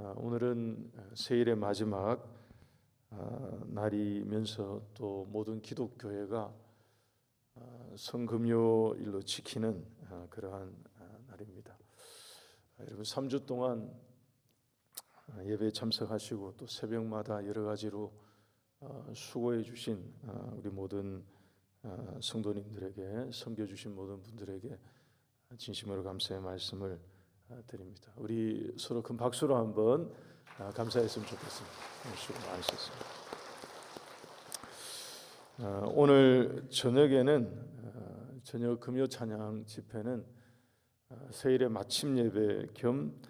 오늘은 세일의 마지막 날이면서 또 모든 기독교회가 성금요일로 지키는 그러한 날입니다. 여러분 3주 동안 예배에 참석하시고 또 새벽마다 여러 가지로 수고해 주신 우리 모든 성도님들에게, 섬겨주신 모든 분들에게 진심으로 감사의 말씀을 드립니다. 우리 서로 큰 박수로 한번 감사했으면 좋겠습니다. 수고 많으셨습니다. 오늘 저녁에는 저녁 금요 찬양 집회는 세일의 마침 예배 겸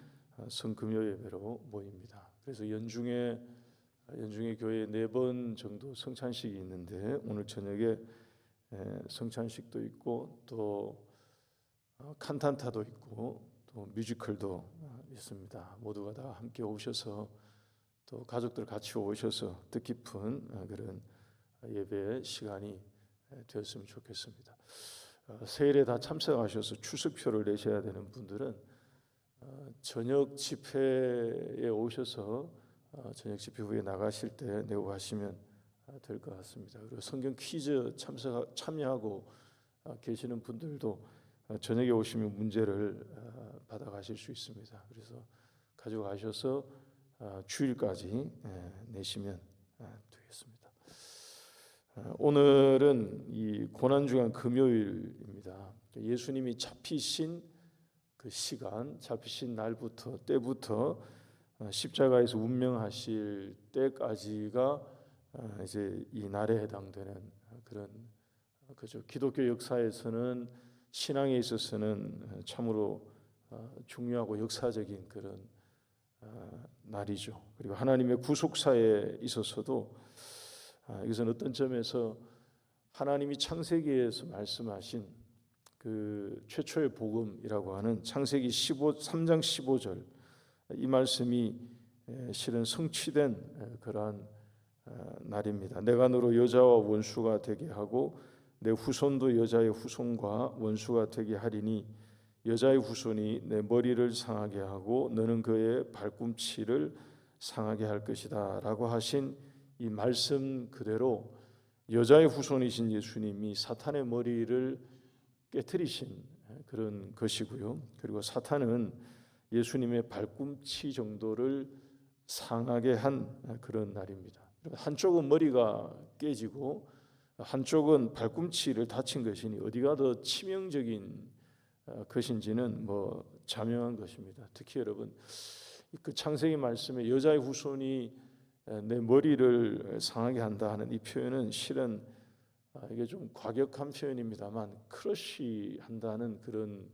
성금요 예배로 모입니다. 그래서 연중에 교회에 4번 정도 성찬식이 있는데 오늘 저녁에 성찬식도 있고 또 칸탄타도 있고 또 뮤지컬도 있습니다. 모두가 다 함께 오셔서 또 가족들 같이 오셔서 뜻깊은 그런 예배 시간이 되었으면 좋겠습니다. 세일에 다 참석하셔서 출석표를 내셔야 되는 분들은 저녁 집회에 오셔서 저녁 집회 후에 나가실 때 내고 가시면 될 것 같습니다. 그리고 성경 퀴즈 참여하고 계시는 분들도 저녁에 오시면 문제를 받아가실 수 있습니다. 그래서 가져가셔서 주일까지 내시면 되겠습니다. 오늘은 이 고난주간 금요일입니다. 예수님이 잡히신 그 시간, 잡히신 날부터 때부터 십자가에서 운명하실 때까지가 이제 이 날에 해당되는 그런 그죠. 기독교 역사에서는 신앙에 있어서는 참으로 중요하고 역사적인 그런 날이죠. 그리고 하나님의 구속사에 있어서도 이것은 어떤 점에서 하나님이 창세기에서 말씀하신 그 최초의 복음이라고 하는 창세기 3장 15절 이 말씀이 실은 성취된 그러한 날입니다. 내가 너로 여자와 원수가 되게 하고 내 후손도 여자의 후손과 원수가 되게 하리니 여자의 후손이 내 머리를 상하게 하고 너는 그의 발꿈치를 상하게 할 것이다 라고 하신 이 말씀 그대로 여자의 후손이신 예수님이 사탄의 머리를 깨트리신 그런 것이고요. 그리고 사탄은 예수님의 발꿈치 정도를 상하게 한 그런 날입니다. 한쪽은 머리가 깨지고 한쪽은 발꿈치를 다친 것이니 어디가 더 치명적인 것인지는 자명한 것입니다. 특히 여러분 그 창세기 말씀에 여자의 후손이 내 머리를 상하게 한다 하는 이 표현은 실은 이게 좀 과격한 표현입니다만 크러쉬 한다는 그런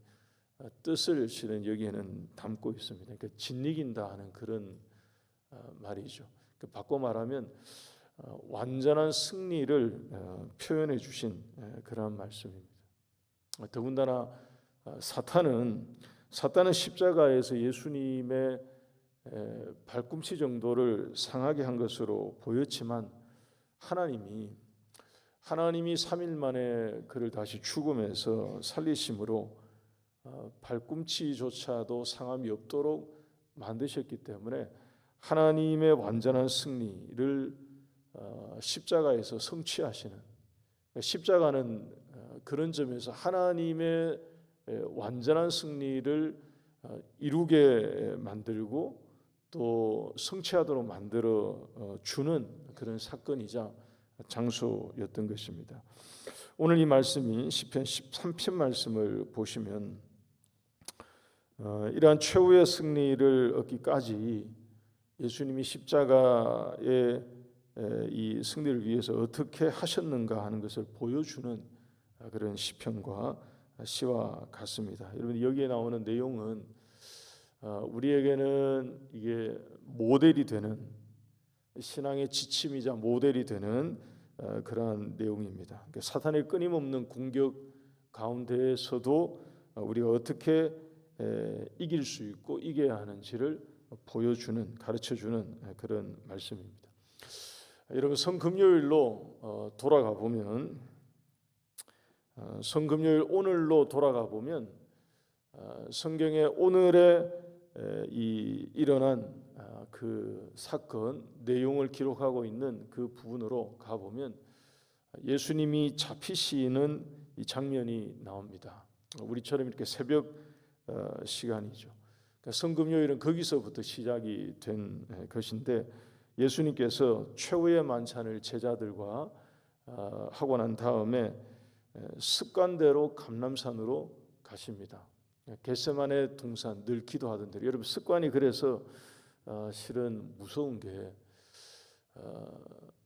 뜻을 실은 여기에는 담고 있습니다. 그러니까 짓이긴다 하는 그런 말이죠. 바꿔 말하면 완전한 승리를 표현해 주신 그러한 말씀입니다. 더군다나 사탄은 십자가에서 예수님의 발꿈치 정도를 상하게 한 것으로 보였지만 하나님이 3일 만에 그를 다시 죽음에서 살리심으로 발꿈치조차도 상함이 없도록 만드셨기 때문에 하나님의 완전한 승리를 십자가에서 성취하시는, 십자가는 그런 점에서 하나님의 완전한 승리를 이루게 만들고 또 성취하도록 만들어 주는 그런 사건이자 장소였던 것입니다. 오늘 이 말씀이 시편 13편 말씀을 보시면 이러한 최후의 승리를 얻기까지 예수님이 십자가의 이 승리를 위해서 어떻게 하셨는가 하는 것을 보여주는 그런 시편과 시와 같습니다. 여러분 여기에 나오는 내용은 우리에게는 이게 모델이 되는 신앙의 지침이자 모델이 되는 그러한 내용입니다. 그러니까 사탄의 끊임없는 공격 가운데에서도 우리가 어떻게 이길 수 있고 이겨야 하는지를 보여주는, 가르쳐주는 그런 말씀입니다. 여러분 성금요일로 돌아가 보면 성금요일 오늘로 돌아가 보면 성경에 오늘에 이 일어난 그 사건 내용을 기록하고 있는 그 부분으로 가보면 예수님이 잡히시는 이 장면이 나옵니다. 우리처럼 이렇게 새벽 시간이죠. 그러니까 성금요일은 거기서부터 시작이 된 것인데 예수님께서 최후의 만찬을 제자들과 하고 난 다음에 습관대로 감람산으로 가십니다. 겟세마네 동산 늘 기도하던 대로. 여러분 습관이 그래서 실은 무서운 게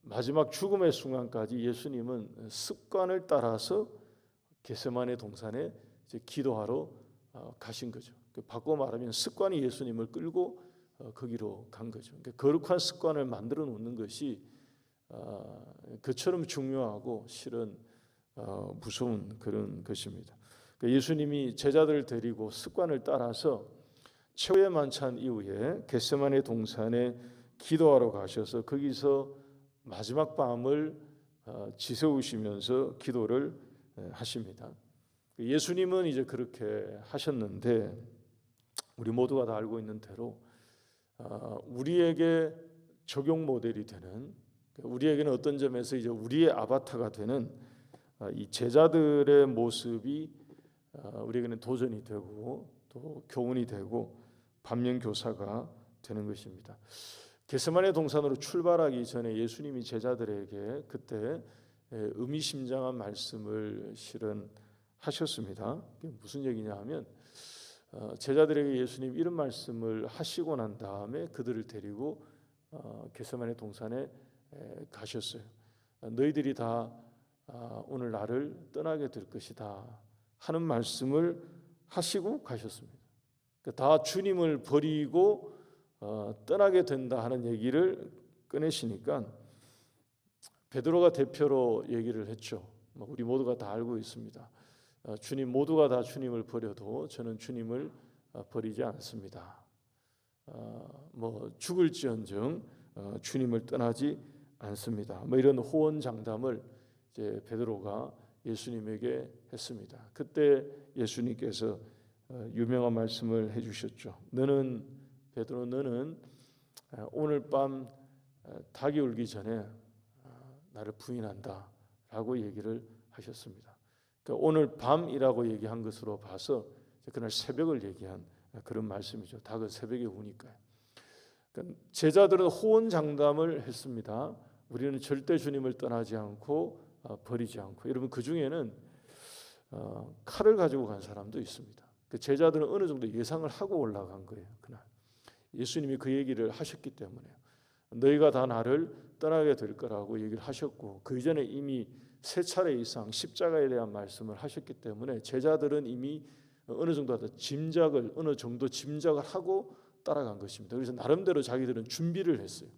마지막 죽음의 순간까지 예수님은 습관을 따라서 겟세마네 동산에 이제 기도하러 가신 거죠. 바꿔 말하면 습관이 예수님을 끌고 거기로 간 거죠. 그러니까 거룩한 습관을 만들어 놓는 것이 그처럼 중요하고 실은 무서운 그런 것입니다. 그러니까 예수님이 제자들을 데리고 습관을 따라서 최후의 만찬 이후에 겟세마네 동산에 기도하러 가셔서 거기서 마지막 밤을 지새우시면서 기도를 하십니다. 예수님은 이제 그렇게 하셨는데 우리 모두가 다 알고 있는 대로 우리에게 적용 모델이 되는, 우리에게는 어떤 점에서 이제 우리의 아바타가 되는 이 제자들의 모습이 우리에게는 도전이 되고 또 교훈이 되고 반면교사가 되는 것입니다. 겟세마네 동산으로 출발하기 전에 예수님이 제자들에게 그때 의미심장한 말씀을 실은 하셨습니다. 무슨 얘기냐 하면 제자들에게 예수님 이런 말씀을 하시고 난 다음에 그들을 데리고 겟세마네 동산에 가셨어요. 너희들이 다 오늘 나를 떠나게 될 것이다 하는 말씀을 하시고 가셨습니다. 다 주님을 버리고 떠나게 된다 하는 얘기를 꺼내시니까 베드로가 대표로 얘기를 했죠. 우리 모두가 다 알고 있습니다. 주님 모두가 다 주님을 버려도 저는 주님을 버리지 않습니다. 죽을지언정 주님을 떠나지 않습니다. 이런 호언장담을 이제 베드로가 예수님에게 했습니다. 그때 예수님께서 유명한 말씀을 해주셨죠. 너는 베드로, 너는 오늘 밤 닭이 울기 전에 나를 부인한다라고 얘기를 하셨습니다. 그러니까 오늘 밤이라고 얘기한 것으로 봐서 그날 새벽을 얘기한 그런 말씀이죠. 닭은 새벽에 우니까요. 그러니까 제자들은 호언장담을 했습니다. 우리는 절대 주님을 떠나지 않고 버리지 않고. 여러분 그 중에는 칼을 가지고 간 사람도 있습니다. 그 제자들은 어느 정도 예상을 하고 올라간 거예요. 그날 예수님이 그 얘기를 하셨기 때문에 너희가 다 나를 떠나게 될 거라고 얘기를 하셨고 그 이전에 이미 세 차례 이상 십자가에 대한 말씀을 하셨기 때문에 제자들은 이미 어느 정도 짐작을 하고 따라간 것입니다. 그래서 나름대로 자기들은 준비를 했어요.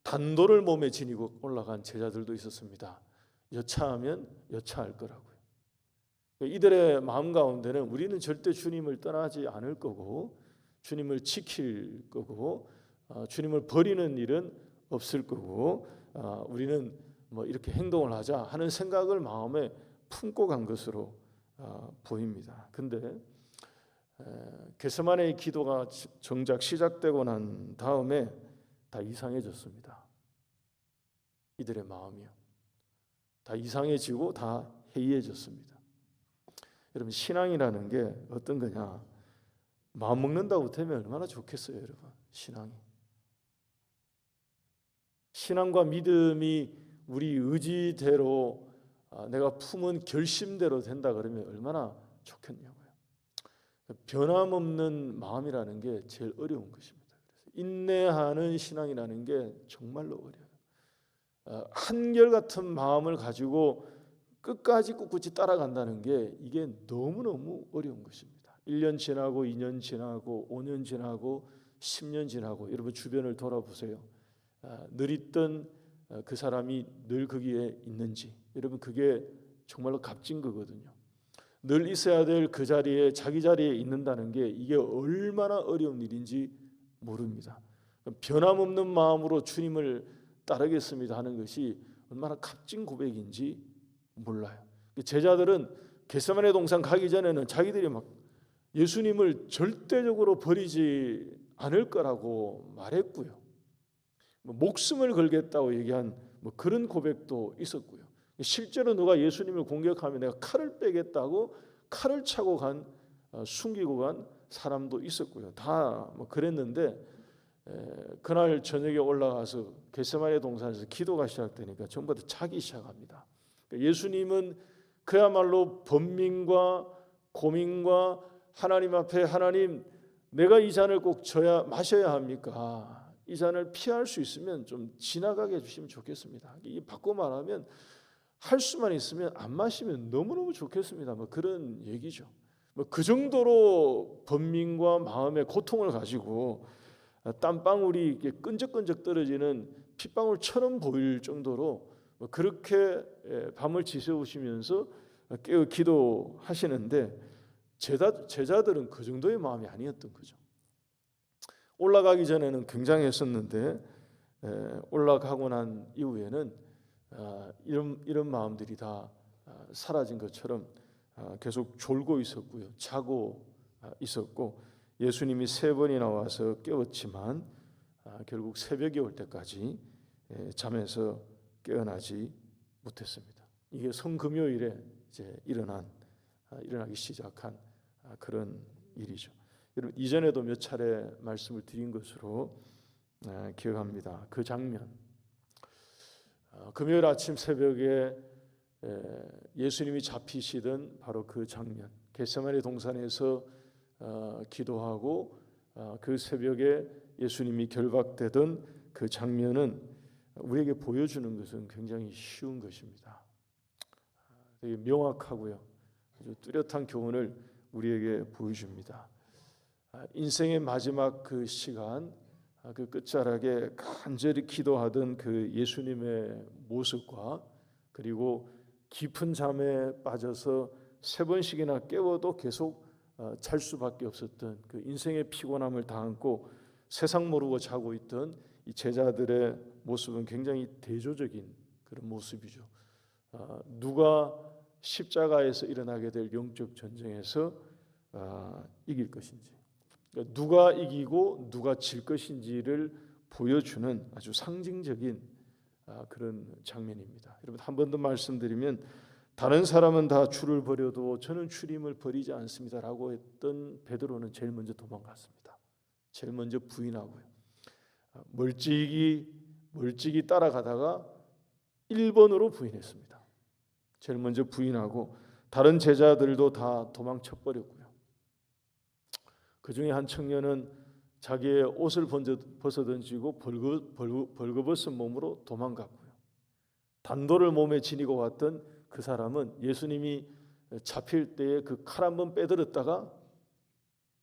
단도를 몸에 지니고 올라간 제자들도 있었습니다. 여차하면 여차할 거라고요. 이들의 마음 가운데는 우리는 절대 주님을 떠나지 않을 거고 주님을 지킬 거고 주님을 버리는 일은 없을 거고 우리는 이렇게 행동을 하자 하는 생각을 마음에 품고 간 것으로 보입니다. 근데 겟세마네의 기도가 정작 시작되고 난 다음에 다 이상해졌습니다. 이들의 마음이요. 다 이상해지고 다 해이해졌습니다. 여러분 신앙이라는 게 어떤 거냐? 마음 먹는다고 되면 얼마나 좋겠어요, 여러분. 신앙과 믿음이 우리 의지대로 내가 품은 결심대로 된다 그러면 얼마나 좋겠냐고요. 변함없는 마음이라는 게 제일 어려운 것입니다. 그래서 인내하는 신앙이라는 게 정말로 어려워요. 한결같은 마음을 가지고 끝까지 꿋꿋이 따라간다는 게 이게 너무너무 어려운 것입니다. 1년 지나고 2년 지나고 5년 지나고 10년 지나고 여러분 주변을 돌아보세요. 늘 있던 그 사람이 늘 거기에 있는지 여러분 그게 정말로 값진 거거든요. 늘 있어야 될 그 자리에 자기 자리에 있는다는 게 이게 얼마나 어려운 일인지 모릅니다. 변함없는 마음으로 주님을 따르겠습니다 하는 것이 얼마나 값진 고백인지 몰라요. 제자들은 겟세마네 동산 가기 전에는 자기들이 막 예수님을 절대적으로 버리지 않을 거라고 말했고요. 목숨을 걸겠다고 얘기한 그런 고백도 있었고요. 실제로 누가 예수님을 공격하면 내가 칼을 빼겠다고 칼을 차고 숨기고 간 사람도 있었고요. 다 그랬는데 그날 저녁에 올라가서 겟세마네 동산에서 기도가 시작되니까 전부 다 자기 시작합니다. 예수님은 그야말로 번민과 고민과 하나님 앞에 하나님 내가 이 잔을 꼭 마셔야 합니까? 이 잔을 피할 수 있으면 좀 지나가게 해주시면 좋겠습니다. 이 바꿔 말하면 할 수만 있으면 안 마시면 너무너무 좋겠습니다. 그런 얘기죠. 그 정도로 번민과 마음의 고통을 가지고 땀방울이 이렇게 끈적끈적 떨어지는 핏방울처럼 보일 정도로 그렇게 밤을 지새우시면서 깨어 기도하시는데 제자들은 그 정도의 마음이 아니었던 거죠. 올라가기 전에는 굉장했었는데 올라가고 난 이후에는 이런 마음들이 다 사라진 것처럼 계속 졸고 있었고요. 자고 있었고 예수님이 3번이나 와서 깨웠지만 결국 새벽이 올 때까지 잠에서 깨어나지 못했습니다. 이게 성금요일에 이제 일어나기 시작한 그런 일이죠. 여러분 이전에도 몇 차례 말씀을 드린 것으로 기억합니다. 그 장면. 금요일 아침 새벽에 예수님이 잡히시던 바로 그 장면. 겟세마네 동산에서 기도하고 그 새벽에 예수님이 결박되던 그 장면은 우리에게 보여주는 것은 굉장히 쉬운 것입니다. 되게 명확하고요. 아주 뚜렷한 교훈을 우리에게 보여줍니다. 인생의 마지막 그 시간, 그 끝자락에 간절히 기도하던 그 예수님의 모습과 그리고 깊은 잠에 빠져서 3번씩이나 깨워도 계속 잘 수밖에 없었던 그 인생의 피곤함을 다 안고 세상 모르고 자고 있던 이 제자들의 모습은 굉장히 대조적인 그런 모습이죠. 누가 십자가에서 일어나게 될 영적 전쟁에서 이길 것인지, 누가 이기고 누가 질 것인지를 보여주는 아주 상징적인 그런 장면입니다. 여러분 한 번 더 말씀드리면 다른 사람은 다 주를 버려도 저는 주님을 버리지 않습니다라고 했던 베드로는 제일 먼저 도망갔습니다. 제일 먼저 부인하고요. 멀찍이 따라가다가 1번으로 부인했습니다. 제일 먼저 부인하고 다른 제자들도 다 도망쳐 버렸고요. 그 중에 한 청년은 자기의 옷을 벗어던지고 벌거벗은 몸으로 도망갔고요. 단도를 몸에 지니고 왔던 그 사람은 예수님이 잡힐 때에 그 칼 한번 빼들었다가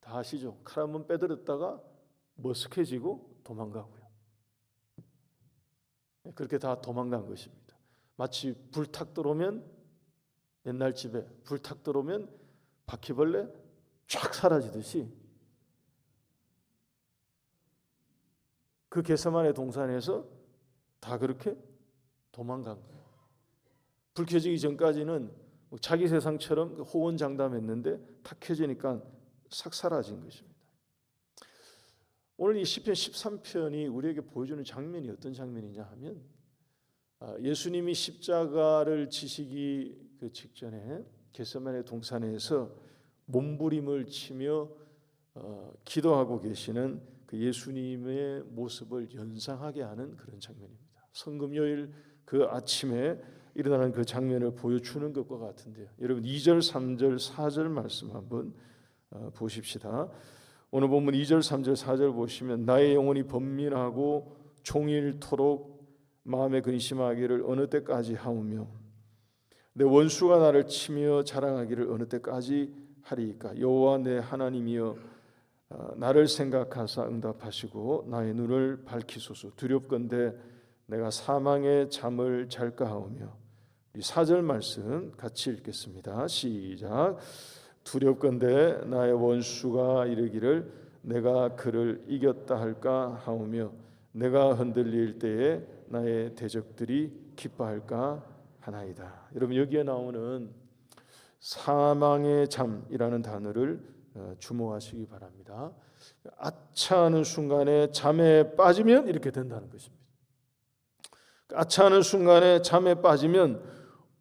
다 아시죠? 칼 한번 빼들었다가 머쓱해지고 도망가고요. 그렇게 다 도망간 것입니다. 마치 불 탁 들어오면 옛날 집에 불 탁 들어오면 바퀴벌레 쫙 사라지듯이 그 겟세마네 동산에서 다 그렇게 도망간 거예요. 불 켜지기 전까지는 자기 세상처럼 호언장담했는데 탁 켜지니까 싹 사라진 것입니다. 오늘 이 시편 13편이 우리에게 보여주는 장면이 어떤 장면이냐 하면 예수님이 십자가를 지시기 그 직전에 겟세마네 동산에서 몸부림을 치며 기도하고 계시는 그 예수님의 모습을 연상하게 하는 그런 장면입니다. 성금요일 그 아침에 일어나는 그 장면을 보여주는 것과 같은데요. 여러분 2절, 3절, 4절 말씀 한번 보십시다. 오늘 본문 2절, 3절, 4절 보시면 나의 영혼이 번민하고 종일토록 마음에 근심하기를 어느 때까지 하오며 내 원수가 나를 치며 자랑하기를 어느 때까지 하리이까. 여호와 내 하나님이여 나를 생각하사 응답하시고 나의 눈을 밝히소서. 두렵건대 내가 사망의 잠을 잘까 하오며. 이 4절 말씀 같이 읽겠습니다. 시작. 두렵건대 나의 원수가 이르기를 내가 그를 이겼다 할까 하오며 내가 흔들릴 때에 나의 대적들이 기뻐할까 하나이다. 여러분 여기에 나오는 사망의 잠이라는 단어를 주목하시기 바랍니다. 아차하는 순간에 잠에 빠지면 이렇게 된다는 것입니다. 아차하는 순간에 잠에 빠지면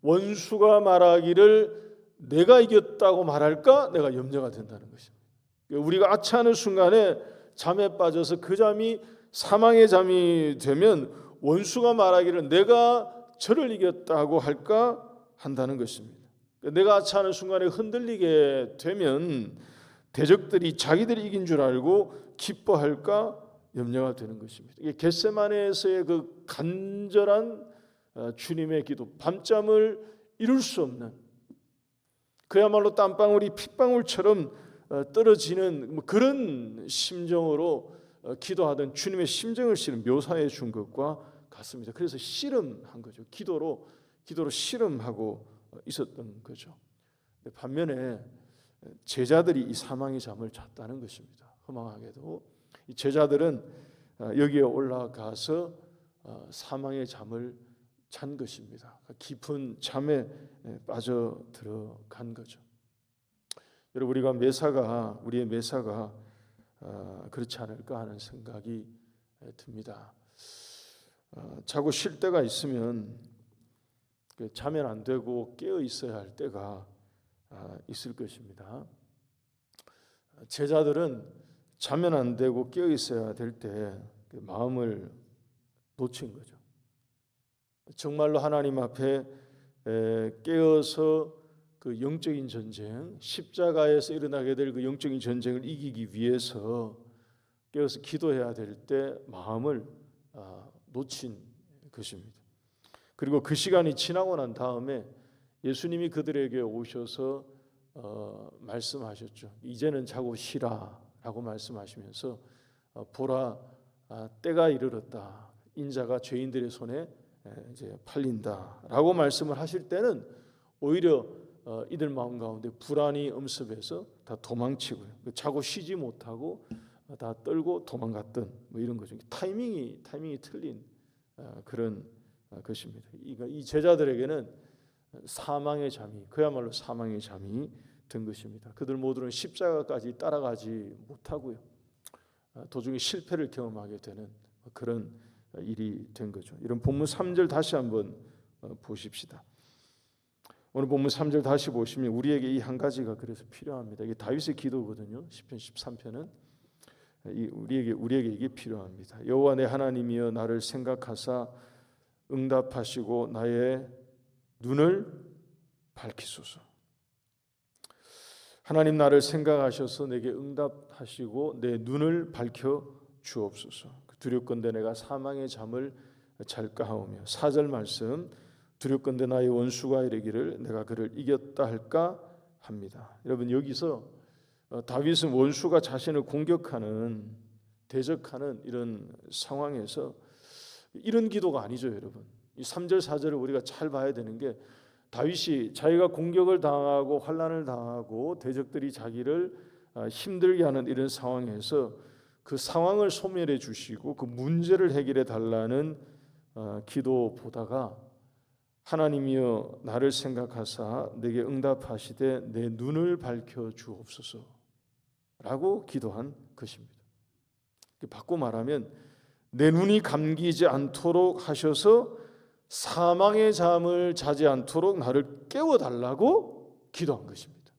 원수가 말하기를 내가 이겼다고 말할까 내가 염려가 된다는 것입니다. 우리가 아차하는 순간에 잠에 빠져서 그 잠이 사망의 잠이 되면 원수가 말하기를 내가 저를 이겼다고 할까 한다는 것입니다. 내가 아차하는 순간에 흔들리게 되면 대적들이 자기들이 이긴 줄 알고 기뻐할까 염려가 되는 것입니다. 이게 겟세마네에서의 그 간절한 주님의 기도, 밤잠을 이룰 수 없는, 그야말로 땀방울이 핏방울처럼 떨어지는 그런 심정으로 기도하던 주님의 심정을 실은 묘사해 준 것과 같습니다. 그래서 씨름한 거죠. 기도로 씨름하고 있었던 거죠. 반면에 제자들이 이 사망의 잠을 잤다는 것입니다. 허망하게도 이 제자들은 여기에 올라가서 사망의 잠을 잔 것입니다. 깊은 잠에 빠져 들어간 거죠. 여러분, 우리의 매사가 그렇지 않을까 하는 생각이 듭니다. 자고 쉴 때가 있으면 자면 안 되고 깨어 있어야 할 때가 있을 것입니다. 제자들은 자면 안 되고 깨어 있어야 될 때 마음을 놓친 거죠. 정말로 하나님 앞에 깨어서 그 영적인 전쟁, 십자가에서 일어나게 될 그 영적인 전쟁을 이기기 위해서 깨어서 기도해야 될 때 마음을 놓친 것입니다. 그리고 그 시간이 지나고 난 다음에 예수님이 그들에게 오셔서 말씀하셨죠. 이제는 자고 쉬라라고 말씀하시면서 보라, 때가 이르렀다. 인자가 죄인들의 손에 이제 팔린다라고 말씀을 하실 때는 오히려 이들 마음 가운데 불안이 엄습해서 다 도망치고요. 자고 쉬지 못하고 다 떨고 도망갔던 뭐 이런 거죠. 타이밍이 틀린 그런 것입니다. 이 제자들에게는 사망의 잠이, 그야말로 사망의 잠이 든 것입니다. 그들 모두는 십자가까지 따라가지 못하고요. 도중에 실패를 경험하게 되는 그런 일이 된 거죠. 이런 본문 3절 다시 한번 보십시다. 오늘 본문 3절 다시 보시면 우리에게 이 한 가지가 그래서 필요합니다. 이게 다윗의 기도거든요. 시편 13편은 우리에게 이게 필요합니다. 여호와 내 하나님이여 나를 생각하사 응답하시고 나의 눈을 밝히소서. 하나님 나를 생각하셔서 내게 응답하시고 내 눈을 밝혀 주옵소서. 두렵건대 내가 사망의 잠을 잘까 하오며 4절 말씀 두렵건대 나의 원수가 이르기를 내가 그를 이겼다 할까 합니다. 여러분, 여기서 다윗은 원수가 자신을 공격하는, 대적하는 이런 상황에서 이런 기도가 아니죠, 여러분. 이 3절 4절을 우리가 잘 봐야 되는 게 다윗이 자기가 공격을 당하고 환난을 당하고 대적들이 자기를 힘들게 하는 이런 상황에서 그 상황을 소멸해 주시고 그 문제를 해결해 달라는 기도보다가 하나님이여 나를 생각하사 내게 응답하시되 내 눈을 밝혀 주옵소서 라고 기도한 것입니다. 바꿔 말하면 내 눈이 감기지 않도록 하셔서 사망의 잠을 자지 않도록 나를 깨워달라고 기도한 것입니다.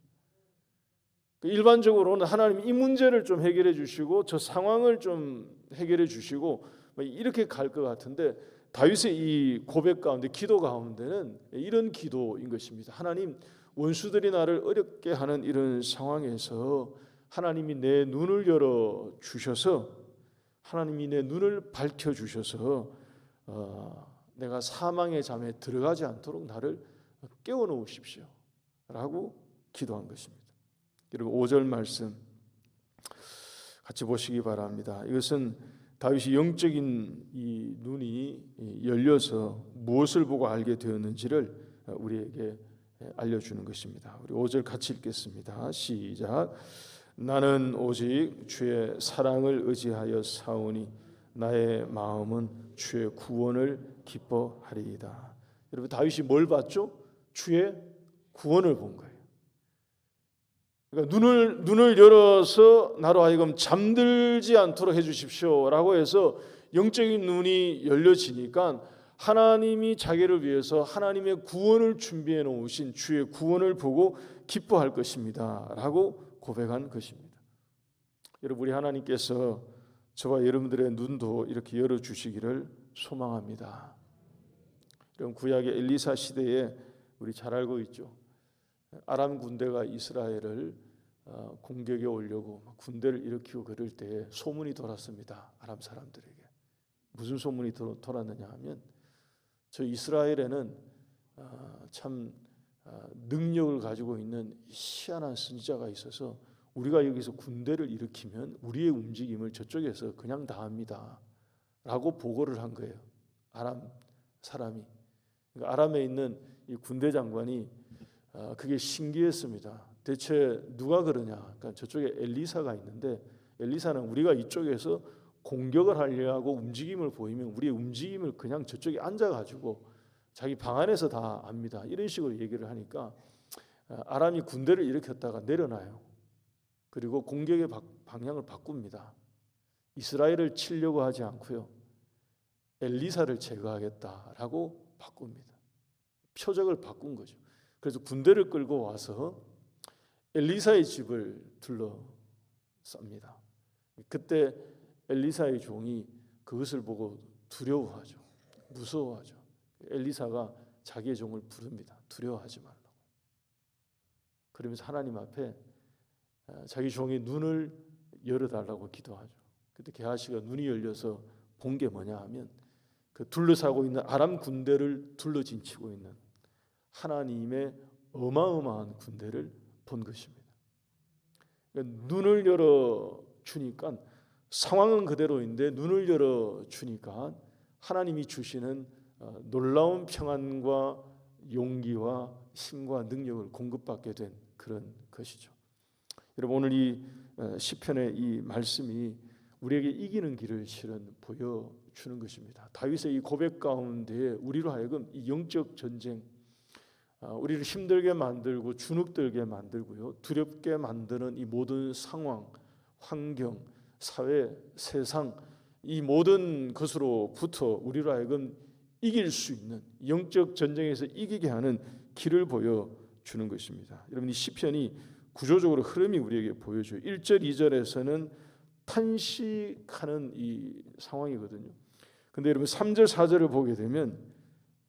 일반적으로는 하나님 이 문제를 좀 해결해 주시고 저 상황을 좀 해결해 주시고 이렇게 갈 것 같은데 다윗의 이 고백 가운데, 기도 가운데는 이런 기도인 것입니다. 하나님, 원수들이 나를 어렵게 하는 이런 상황에서 하나님이 내 눈을 열어 주셔서, 하나님이 내 눈을 밝혀 주셔서 내가 사망의 잠에 들어가지 않도록 나를 깨워 놓으십시오 라고 기도한 것입니다. 그리고 5절 말씀 같이 보시기 바랍니다. 이것은 다윗이 영적인 이 눈이 열려서 무엇을 보고 알게 되었는지를 우리에게 알려주는 것입니다. 우리 5절 같이 읽겠습니다. 시작. 나는 오직 주의 사랑을 의지하여 사오니 나의 마음은 주의 구원을 기뻐하리이다. 여러분, 다윗이 뭘 봤죠? 주의 구원을 본 거예요. 그러니까 눈을 열어서 나로 하여금 잠들지 않도록 해주십시오라고 해서 영적인 눈이 열려지니까 하나님이 자기를 위해서 하나님의 구원을 준비해 놓으신 주의 구원을 보고 기뻐할 것입니다라고 고백한 것입니다. 여러분, 우리 하나님께서 저와 여러분들의 눈도 이렇게 열어주시기를 소망합니다. 여러분, 구약의 엘리사 시대에 우리 잘 알고 있죠. 아람 군대가 이스라엘을 공격해 오려고 군대를 일으키고 그럴 때 소문이 돌았습니다. 아람 사람들에게. 무슨 소문이 돌았느냐 하면 저 이스라엘에는 참 능력을 가지고 있는 희한한 선지자가 있어서 우리가 여기서 군대를 일으키면 우리의 움직임을 저쪽에서 그냥 다 합니다 라고 보고를 한 거예요. 아람 사람이. 그러니까 아람에 있는 이 군대 장관이 그게 신기했습니다. 대체 누가 그러냐? 그러니까 저쪽에 엘리사가 있는데 엘리사는 우리가 이쪽에서 공격을 하려고 움직임을 보이면 우리의 움직임을 그냥 저쪽에 앉아가지고 자기 방 안에서 다 압니다. 이런 식으로 얘기를 하니까 아람이 군대를 일으켰다가 내려놔요. 그리고 공격의 방향을 바꿉니다. 이스라엘을 치려고 하지 않고요. 엘리사를 제거하겠다라고 바꿉니다. 표적을 바꾼 거죠. 그래서 군대를 끌고 와서 엘리사의 집을 둘러쌉니다. 그때 엘리사의 종이 그것을 보고 두려워하죠. 무서워하죠. 엘리사가 자기의 종을 부릅니다. 두려워하지 말라고. 그러면서 하나님 앞에 자기 종의 눈을 열어달라고 기도하죠. 그때 게하시가 눈이 열려서 본 게 뭐냐 하면 그 둘러싸고 있는 아람 군대를 둘러진치고 있는 하나님의 어마어마한 군대를 본 것입니다. 그러니까 눈을 열어 주니까 상황은 그대로인데 눈을 열어 주니까 하나님이 주시는 놀라운 평안과 용기와 힘과 능력을 공급받게 된 그런 것이죠. 여러분, 오늘 이 시편의 이 말씀이 우리에게 이기는 길을 실은 보여주는 것입니다. 다윗의 이 고백 가운데 우리로 하여금 이 영적 전쟁, 우리를 힘들게 만들고 주눅들게 만들고요, 두렵게 만드는 이 모든 상황, 환경, 사회, 세상, 이 모든 것으로부터 우리로 하여금 이길 수 있는 영적 전쟁에서 이기게 하는 길을 보여주는 것입니다. 여러분, 이 시편이 구조적으로 흐름이 우리에게 보여줘요. 1절, 2절에서는 탄식하는 이 상황이거든요. 근데 여러분 3절, 4절을 보게 되면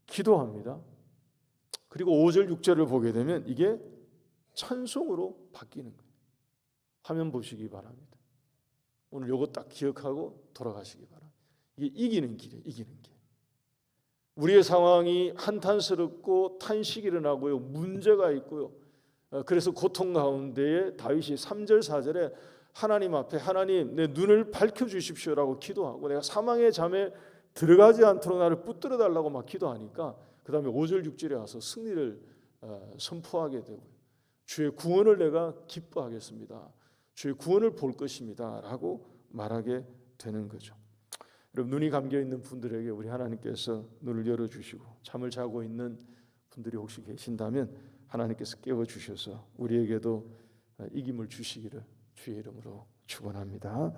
기도합니다. 그리고 5절, 6절을 보게 되면 이게 찬송으로 바뀌는 거예요. 화면 보시기 바랍니다. 오늘 요거 딱 기억하고 돌아가시기 바랍니다. 이게 이기는 길이에요. 이기는 길. 우리의 상황이 한탄스럽고 탄식이 일어나고요, 문제가 있고요, 그래서 고통 가운데에 다윗이 3절, 4절에 하나님 앞에 하나님 내 눈을 밝혀주십시오라고 기도하고 내가 사망의 잠에 들어가지 않도록 나를 붙들어 달라고 막 기도하니까 그 다음에 5절, 6절에 와서 승리를 선포하게 되고요, 주의 구원을 내가 기뻐하겠습니다, 주의 구원을 볼 것입니다 라고 말하게 되는 거죠. 여러분, 눈이 감겨있는 분들에게 우리 하나님께서 눈을 열어주시고 잠을 자고 있는 분들이 혹시 계신다면 하나님께서 깨워주셔서 우리에게도 이김을 주시기를 주의 이름으로 축원합니다.